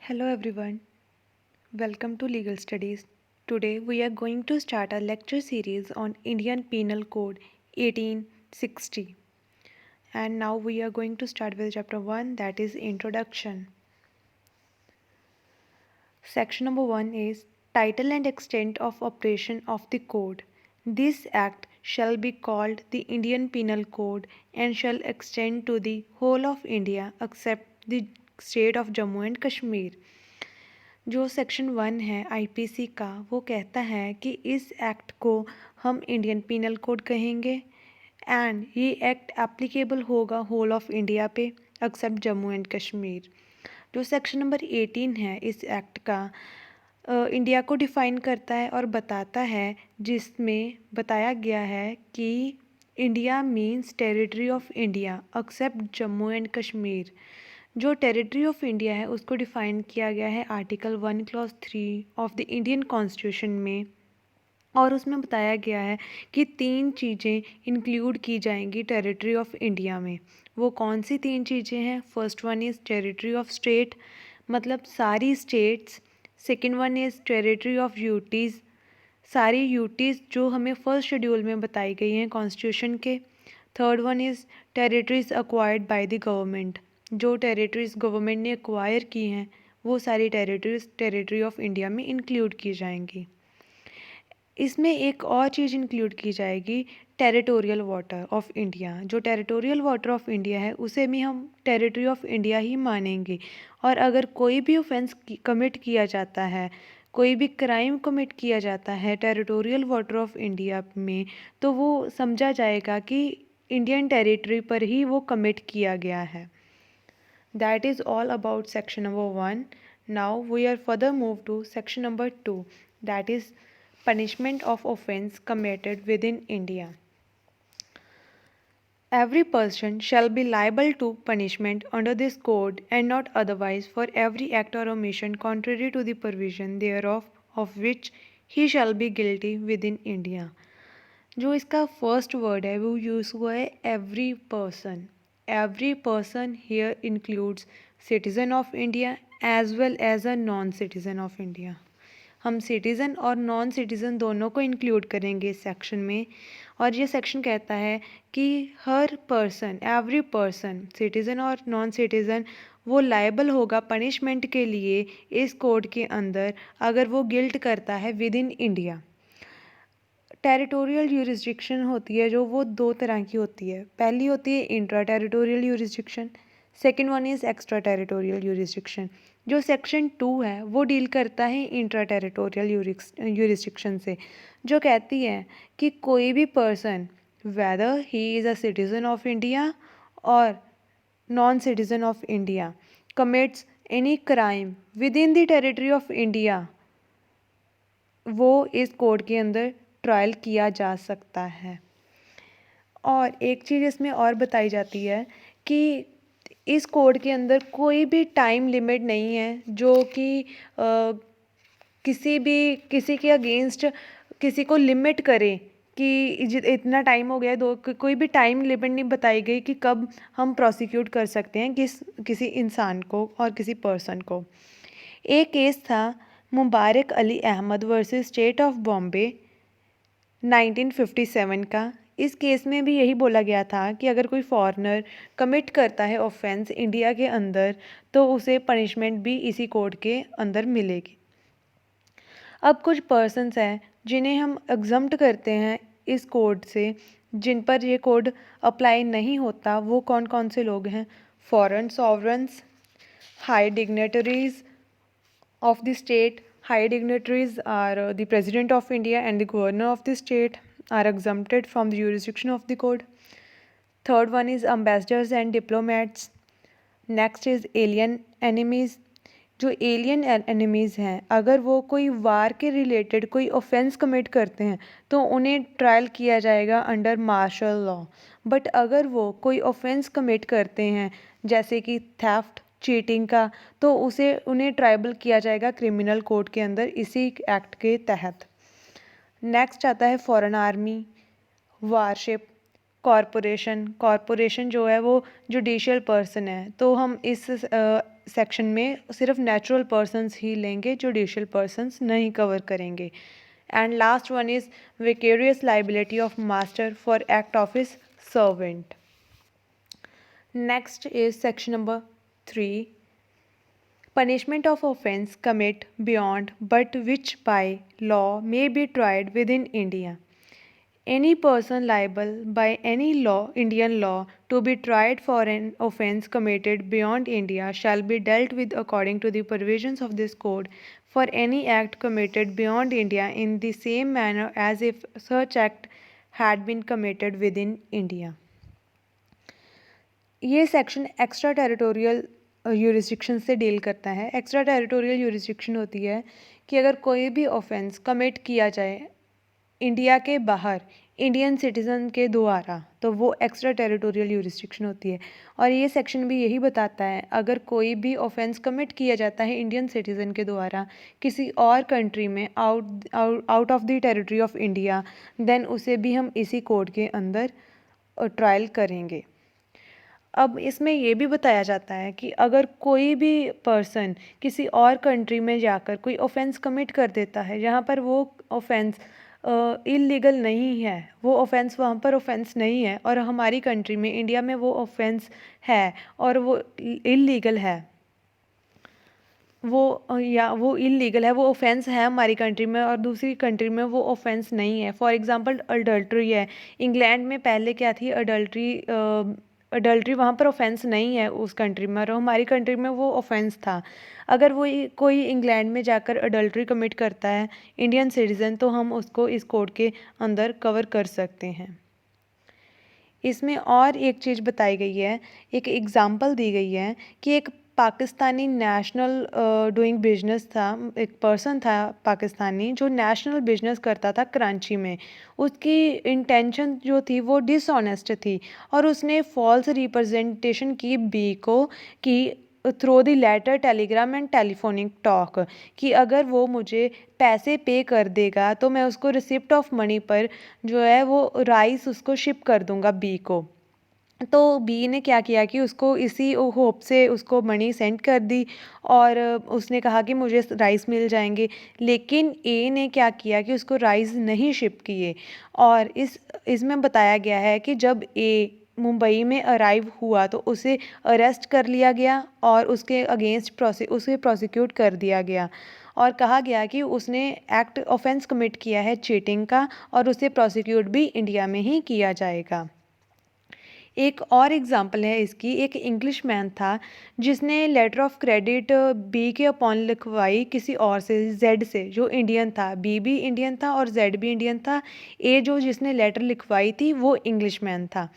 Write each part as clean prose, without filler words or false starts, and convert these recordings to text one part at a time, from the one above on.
Hello everyone, welcome to Legal Studies. Today we are going to start a lecture series on Indian Penal Code 1860. And now we are going to start with chapter 1, that is Introduction. Section number 1 is Title and Extent of Operation of the Code. This act shall be called the Indian Penal Code and shall extend to the whole of India except the state of Jammu and Kashmir. जो section 1 है IPC का वो कहता है कि इस act को हम इंडियन पीनल कोड कहेंगे एंड ये एक्ट एप्लीकेबल होगा होल ऑफ इंडिया पे एक्सेप्ट जम्मू एंड कश्मीर। जो सेक्शन नंबर 18 है इस एक्ट का इंडिया को डिफ़ाइन करता है और बताता है, जिसमें बताया गया है कि India means territory of India accept Jammu and Kashmir. जो टेरिटरी ऑफ इंडिया है उसको डिफ़ाइन किया गया है article 1 clause 3 of the Indian constitution में, और उसमें बताया गया है कि 3 चीज़ें इंक्लूड की जाएंगी टेरिटरी ऑफ इंडिया में। वो कौन सी 3 चीज़ें हैं? First one is territory of state, मतलब सारी states. Second one is territory of UTs, सारी यूटीज़ जो हमें फर्स्ट शेड्यूल में बताई गई हैं कॉन्स्टिट्यूशन के। Third one is territories acquired by the government, जो टेरिटरीज गवर्नमेंट ने एक्वायर की हैं वो सारी टेरिटरीज टेरिटरी ऑफ इंडिया में इंक्लूड की जाएंगी। इसमें एक और चीज़ इंक्लूड की जाएगी, टेरिटोरियल वाटर ऑफ इंडिया। जो टेरिटोरियल वाटर ऑफ इंडिया है उसे भी हम टेरिटरी ऑफ इंडिया ही मानेंगे, और अगर कोई भी ऑफेंस कमिट किया जाता है, कोई भी क्राइम कमिट किया जाता है टेरिटोरियल वाटर ऑफ इंडिया में, तो वो समझा जाएगा कि इंडियन टेरिटरी पर ही वो कमिट किया गया है। That is all about section number 1. Now we are further move to section number 2, that is punishment of offence committed within India. Every person shall be liable to punishment under this code and not otherwise for every act or omission contrary to the provision thereof of which he shall be guilty within India. जो इसका first word है वो use हुआ है every person. Every person here includes citizen of India as well as a non citizen of India. हम citizen और non citizen दोनों को इंक्लूड करेंगे इस सेक्शन में, और ये सेक्शन कहता है कि हर पर्सन, एवरी पर्सन, सिटीज़न और नॉन सिटीज़न, वो लायबल होगा पनिशमेंट के लिए इस कोड के अंदर अगर वो गिल्ट करता है विद इन इंडिया। टेरिटोरियल यूरिसडिक्शन होती है जो वो 2 तरह की होती है। पहली होती है intra territorial jurisdiction, second one is extra territorial jurisdiction. जो सेक्शन 2 है वो डील करता है इंट्रा टेरिटोरियल यूरिसडिक्शन से, जो कहती है कि कोई भी person whether he is a citizen of India और non citizen of India commits any crime within the territory of India, वो इस कोड के अंदर ट्रायल किया जा सकता है। और एक चीज़ इसमें और बताई जाती है कि इस कोड के अंदर कोई भी टाइम लिमिट नहीं है जो कि किसी के अगेंस्ट किसी को लिमिट करे कि इतना टाइम हो गया है। कोई भी टाइम लिमिट नहीं बताई गई कि कब हम प्रोसिक्यूट कर सकते हैं किसी इंसान को और किसी पर्सन को। एक केस था Mubarak Ali Ahmad versus state of Bombay 1957 का। इस केस में भी यही बोला गया था कि अगर कोई फॉरेनर कमिट करता है ऑफेंस इंडिया के अंदर तो उसे पनिशमेंट भी इसी कोड के अंदर मिलेगी। अब कुछ पर्सन्स हैं जिन्हें हम एग्जम्प्ट करते हैं इस कोड से, जिन पर ये कोड अप्लाई नहीं होता। वो कौन कौन से लोग हैं? Foreign sovereigns, high dignitaries of the state. High dignitaries are the President of India and the Governor of the state are exempted from the jurisdiction of the code. Third one is ambassadors and diplomats. Next is alien enemies. जो alien enemies हैं अगर वो कोई वार के related कोई offence commit करते हैं तो उन्हें ट्रायल किया जाएगा अंडर मार्शल लॉ। बट अगर वो कोई ऑफेंस कमिट करते हैं जैसे कि थेफ्ट, चीटिंग का, तो उन्हें ट्रायबल किया जाएगा क्रिमिनल कोड के अंदर इसी एक्ट के तहत। नेक्स्ट आता है फॉरेन आर्मी, वारशिप, कॉरपोरेशन जो है वो जुडिशियल पर्सन है, तो हम इस सेक्शन में सिर्फ नेचुरल पर्सन्स ही लेंगे, जुडिशियल पर्सन्स नहीं कवर करेंगे। And last one is vicarious liability of master for act of his servant. Next is section number 3, punishment of offence commit beyond but which by law may be tried within India. Any person liable by any law, Indian law, to be tried for an offence committed beyond India shall be dealt with according to the provisions of this code for any act committed beyond India in the same manner as if such act had been committed within India. ये section extra territorial यूरिसडिक्शन से deal करता है। Extra territorial यूरिसडिक्शन होती है कि अगर कोई भी ऑफेंस कमिट किया जाए इंडिया के बाहर इंडियन सिटीज़न के द्वारा, तो वो एक्स्ट्रा टेरिटोरियल यूरिसडिक्शन होती है। और ये सेक्शन भी यही बताता है, अगर कोई भी ऑफेंस कमिट किया जाता है इंडियन सिटीज़न के द्वारा किसी और कंट्री में out of the territory of India, then उसे भी हम इसी कोड के अंदर ट्रायल करेंगे। अब इसमें ये भी बताया जाता है कि अगर कोई भी पर्सन किसी और कंट्री में जाकर कोई ऑफेंस कमिट कर देता है जहाँ पर वो ऑफेंस इलीगल नहीं है, वो ऑफेंस वहाँ पर ऑफेंस नहीं है, और हमारी कंट्री में इंडिया में वो ऑफेंस है और वो इलीगल है, वो इलीगल है, वो ऑफेंस है हमारी कंट्री में और दूसरी कंट्री में वो ऑफेंस नहीं है। फॉर एग्जांपल अडल्ट्री है, इंग्लैंड में पहले क्या थी, अडल्ट्री वहाँ पर ऑफेंस नहीं है उस कंट्री में, और हमारी कंट्री में वो ऑफेंस था। अगर वो कोई इंग्लैंड में जाकर अडल्ट्री कमिट करता है इंडियन सिटीज़न, तो हम उसको इस कोड के अंदर कवर कर सकते हैं। इसमें और एक चीज़ बताई गई है, एक एग्ज़ाम्पल दी गई है कि एक पाकिस्तानी नेशनल डूइंग बिजनेस था, एक पर्सन था पाकिस्तानी जो नेशनल बिजनेस करता था कराची में। उसकी इंटेंशन जो थी वो डिसऑनेस्ट थी और उसने फॉल्स रिप्रेजेंटेशन की बी को कि through the letter, telegram and telephonic talk, कि अगर वो मुझे पैसे पे कर देगा तो मैं उसको रिसिप्ट ऑफ मनी पर जो है वो राइस उसको शिप कर दूंगा बी को। तो बी ने क्या किया कि उसको इसी होप से उसको मनी सेंड कर दी और उसने कहा कि मुझे राइस मिल जाएंगे, लेकिन ए ने क्या किया कि उसको राइस नहीं शिप किए। और इसमें बताया गया है कि जब ए मुंबई में अराइव हुआ तो उसे अरेस्ट कर लिया गया और उसके अगेंस्ट उसे प्रोसिक्यूट कर दिया गया और कहा गया कि उसने एक्ट ऑफेंस कमिट किया है चीटिंग का और उसे प्रोसिक्यूट भी इंडिया में ही किया जाएगा। एक और एग्जांपल है इसकी, एक इंग्लिश मैन था जिसने लेटर ऑफ क्रेडिट बी के अपॉन लिखवाई किसी और से, जेड से, जो इंडियन था। बी भी इंडियन था और जेड भी इंडियन था। ए जो जिसने लेटर लिखवाई थी वो इंग्लिश मैन था।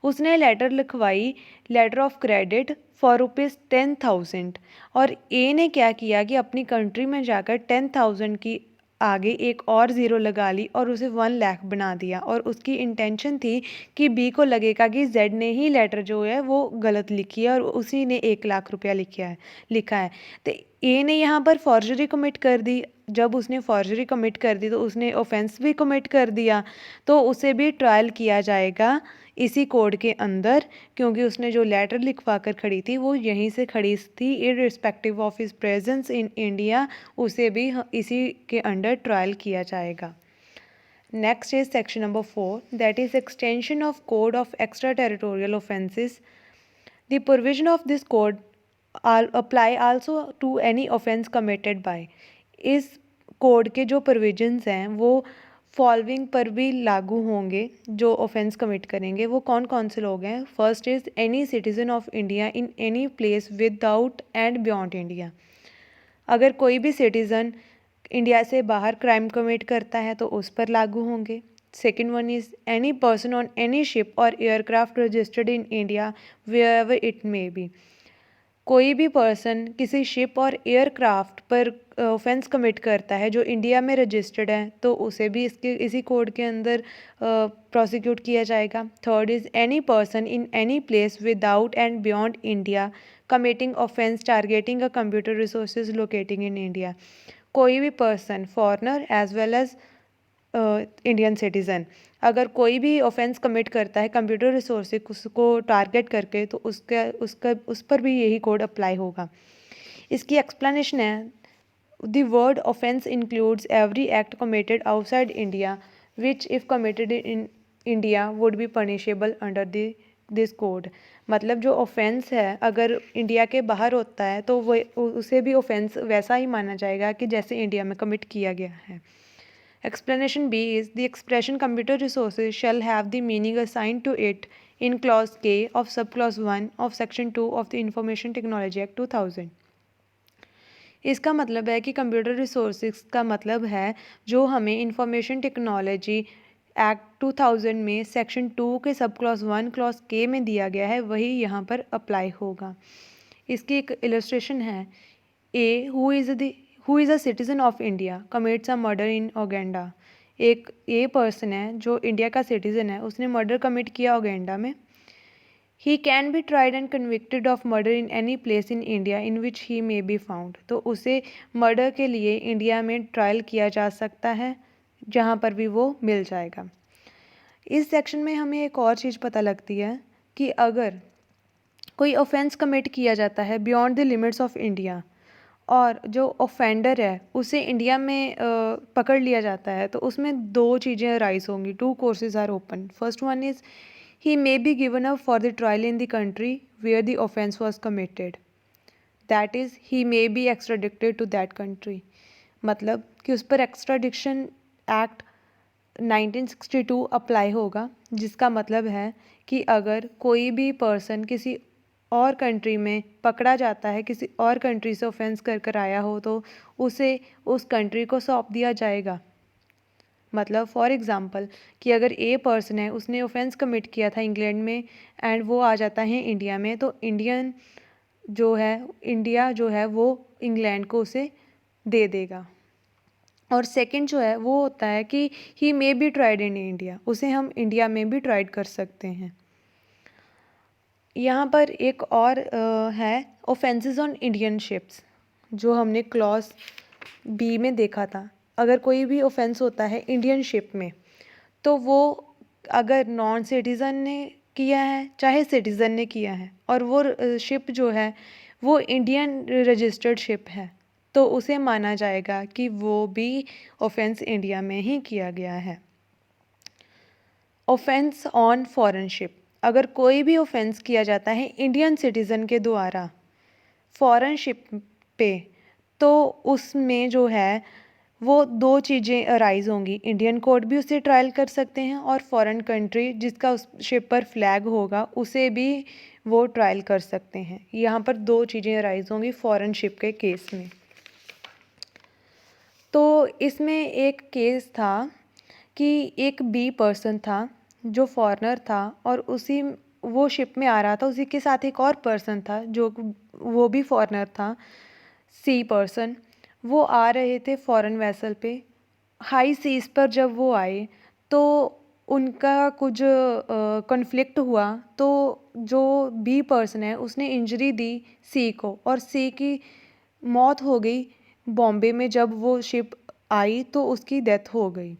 उसने लेटर लिखवाई लेटर ऑफ क्रेडिट फॉर ₹10,000 और ए ने क्या किया कि अपनी कंट्री में जाकर 10,000 की आगे एक और ज़ीरो लगा ली और उसे 1 लाख बना दिया। और उसकी इंटेंशन थी कि बी को लगेगा कि जेड ने ही लेटर जो है वो गलत लिखी है और उसी ने 1 लाख रुपया लिखा है। तो ए ने यहाँ पर फॉर्जरी कमिट कर दी। जब उसने फॉर्जरी कमिट कर दी तो उसने ऑफेंस भी कमिट कर दिया, तो उसे भी ट्रायल किया जाएगा इसी कोड के अंदर, क्योंकि उसने जो लेटर लिखवा कर खड़ी थी वो यहीं से खड़ी थी, irrespective of his presence in India, उसे भी इसी के अंडर ट्रायल किया जाएगा। Next is section number 4, that is extension of code of extra territorial offences. The provision of this code apply also to any offence committed by. इस code के जो provisions हैं वो फॉलोइंग पर भी लागू होंगे जो ऑफेंस कमिट करेंगे। वो कौन कौन से लोग हैं? First is any citizen of India in any place without and beyond India. अगर कोई भी सिटीज़न इंडिया से बाहर क्राइम कमिट करता है तो उस पर लागू होंगे। Second one is any person on any ship और aircraft registered in India wherever it may be. कोई भी पर्सन किसी शिप और एयरक्राफ्ट पर ऑफेंस कमिट करता है जो इंडिया में रजिस्टर्ड है तो उसे भी इसी कोड के अंदर प्रोसिक्यूट किया जाएगा। Third is any person in any place without and beyond India committing offence targeting a computer resources locating in India. कोई भी person, foreigner as well as Indian citizen अगर कोई भी ऑफेंस कमिट करता है कंप्यूटर रिसोर्स को target करके तो उस पर भी यही कोड अप्लाई होगा। इसकी एक्सप्लेनेशन है the word offence includes every act committed outside India which if committed in India would be punishable under this code. मतलब जो ऑफेंस है अगर इंडिया के बाहर होता है तो वो उसे भी ऑफेंस वैसा ही माना जाएगा कि जैसे इंडिया में कमिट किया गया है। Explanation B is the expression computer resources shall have the meaning assigned to it in clause K of subclause 1 of section 2 of the Information Technology Act 2000। इसका मतलब है कि कंप्यूटर रिसोर्सेज का मतलब है जो हमें इंफॉर्मेशन टेक्नोलॉजी एक्ट 2000 में सेक्शन 2 के सब क्लॉज 1 क्लॉज के में दिया गया है वही यहाँ पर अप्लाई होगा। इसकी एक इलस्ट्रेशन है A who is a citizen of India commits a murder in Uganda. एक ए पर्सन है जो इंडिया का सिटीज़न है उसने मर्डर कमिट किया ओगेंडा में। He can be tried and convicted of murder in any place in India in which he may be found. तो उसे मर्डर के लिए इंडिया में ट्रायल किया जा सकता है जहाँ पर भी वो मिल जाएगा। इस सेक्शन में हमें एक और चीज़ पता लगती है कि अगर कोई ऑफेंस कमिट किया जाता है beyond the limits of India और जो ऑफेंडर है उसे इंडिया में पकड़ लिया जाता है तो उसमें दो चीज़ें राइज होंगी। Two courses are open. First one is he may be given up for the trial in the country where the offense was committed, that is he may be extradited to that country। मतलब कि उस पर एक्स्ट्राडिक्शन act 1962 apply होगा जिसका मतलब है कि अगर कोई भी पर्सन किसी और कंट्री में पकड़ा जाता है किसी और कंट्री से ऑफेंस कर आया हो तो उसे उस कंट्री को सौंप दिया जाएगा। मतलब फॉर एग्ज़ाम्पल कि अगर ए पर्सन है उसने ऑफेंस कमिट किया था इंग्लैंड में एंड वो आ जाता है इंडिया में तो इंडिया जो है वो इंग्लैंड को उसे दे देगा। और सेकंड जो है वो होता है कि he may be tried in India, उसे हम इंडिया में भी ट्राइड कर सकते हैं। यहाँ पर एक और है ऑफेंसेस ऑन इंडियन शिप्स जो हमने क्लॉज बी में देखा था। अगर कोई भी ऑफेंस होता है इंडियन शिप में तो वो अगर नॉन सिटीज़न ने किया है चाहे सिटीज़न ने किया है और वो शिप जो है वो इंडियन रजिस्टर्ड शिप है तो उसे माना जाएगा कि वो भी ऑफेंस इंडिया में ही किया गया है। ऑफेंस ऑन फॉरेन शिप, अगर कोई भी ऑफेंस किया जाता है इंडियन सिटीज़न के द्वारा फॉरेन शिप पे तो उसमें जो है वो दो चीज़ें अराइज होंगी। इंडियन कोर्ट भी उसे ट्रायल कर सकते हैं और फॉरेन कंट्री जिसका उस शिप पर फ्लैग होगा उसे भी वो ट्रायल कर सकते हैं। यहाँ पर दो चीज़ें अराइज होंगी फॉरेन शिप के केस में। तो इसमें एक केस था कि एक बी पर्सन था जो फॉरेनर था और वो शिप में आ रहा था, उसी के साथ एक और पर्सन था जो वो भी फॉरेनर था, सी पर्सन। वो आ रहे थे फॉरेन वेसल पे। हाई सीज़ पर जब वो आए तो उनका कुछ कॉन्फ्लिक्ट हुआ तो जो बी पर्सन है उसने इंजरी दी सी को और सी की मौत हो गई। बॉम्बे में जब वो शिप आई तो उसकी डेथ हो गई।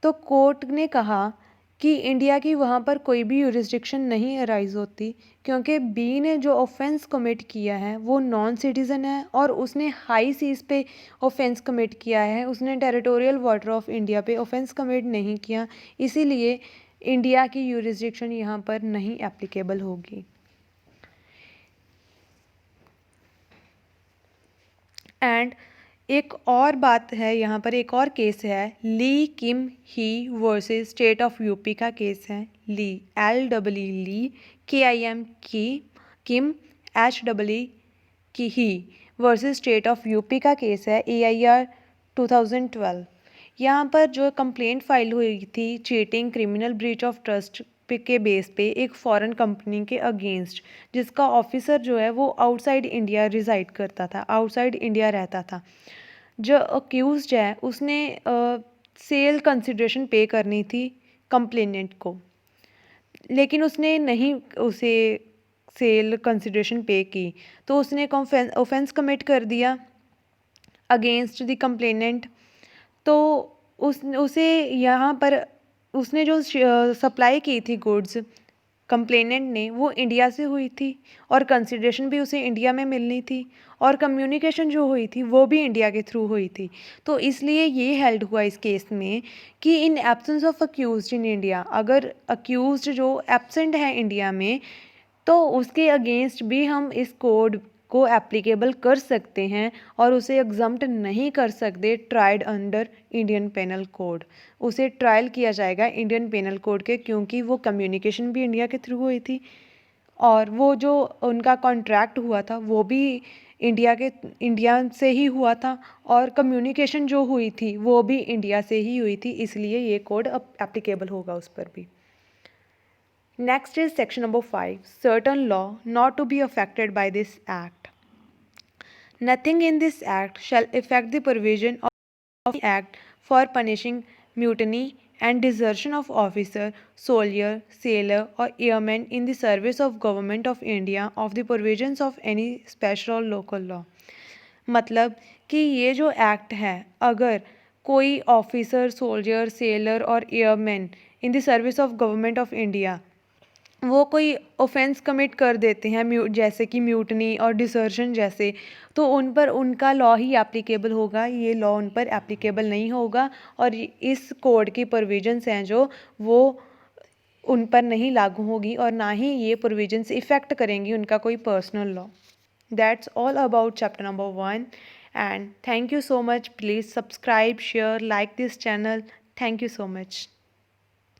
तो कोर्ट ने कहा कि इंडिया की वहाँ पर कोई भी यूरिसडिक्शन नहीं अराइज होती क्योंकि बी ने जो ऑफेंस कमिट किया है वो नॉन सिटीज़न है और उसने हाई सीज़ पे ऑफेंस कमिट किया है, उसने टेरिटोरियल वाटर ऑफ इंडिया पे ऑफेंस कमिट नहीं किया, इसीलिए इंडिया की यूरिसडिक्शन यहाँ पर नहीं एप्लीकेबल होगी। एंड एक और बात है, यहाँ पर एक और केस है, ली किम ही वर्सेस स्टेट ऑफ यूपी का केस है। ली ली KIM की किम की ही वर्सेस स्टेट ऑफ यूपी का केस है AIR 2012। यहाँ पर जो कंप्लेंट फाइल हुई थी cheating criminal breach of trust के बेस पे एक फॉरेन कंपनी के अगेंस्ट, जिसका ऑफिसर जो है वो आउटसाइड इंडिया रिजाइड करता था, आउटसाइड इंडिया रहता था। जो अक्यूज्ड है उसने सेल कंसिडरेशन पे करनी थी कंप्लेनेंट को, लेकिन उसने नहीं उसे सेल कंसिडरेशन पे की तो उसने ऑफेंस कमिट कर दिया अगेंस्ट द कंप्लेनेंट। तो उसे यहाँ पर उसने जो सप्लाई की थी गुड्स कंप्लेनेंट ने, वो इंडिया से हुई थी और कंसिडरेशन भी उसे इंडिया में मिलनी थी और कम्युनिकेशन जो हुई थी वो भी इंडिया के थ्रू हुई थी। तो इसलिए ये हेल्ड हुआ इस केस में कि in absence of accused in India, अगर अक्यूज्ड जो एब्सेंट है इंडिया में, तो उसके अगेंस्ट भी हम इस कोड को एप्लीकेबल कर सकते हैं और उसे एग्जम्प्ट नहीं कर सकते tried under Indian penal code. उसे ट्रायल किया जाएगा इंडियन पेनल कोड के, क्योंकि वो कम्युनिकेशन भी इंडिया के थ्रू हुई थी और वो जो उनका कॉन्ट्रैक्ट हुआ था वो भी इंडिया से ही हुआ था और कम्युनिकेशन जो हुई थी वो भी इंडिया से ही हुई थी, इसलिए ये कोड अब एप्लीकेबल होगा उस पर भी। Next is section number 5, certain law not to be affected by this act. Nothing in this act shall affect the provision of the act for punishing mutiny and desertion of officer, soldier, sailor or airman in the service of government of India of the provisions of any special or local law. मतलब कि ये जो act है, अगर कोई officer, soldier, seller और airman in the service of government of India वो कोई ऑफेंस कमिट कर देते हैं, जैसे कि म्यूटनी और डिसर्शन जैसे, तो उन पर उनका लॉ ही एप्लीकेबल होगा, ये लॉ उन पर एप्लीकेबल नहीं होगा और इस कोड की प्रोविजंस हैं जो वो उन पर नहीं लागू होगी और ना ही ये प्रोविजंस इफ़ेक्ट करेंगी उनका कोई personal law. That's all about chapter number 1 and thank you so much. Please subscribe, share, like this channel. Thank you so much.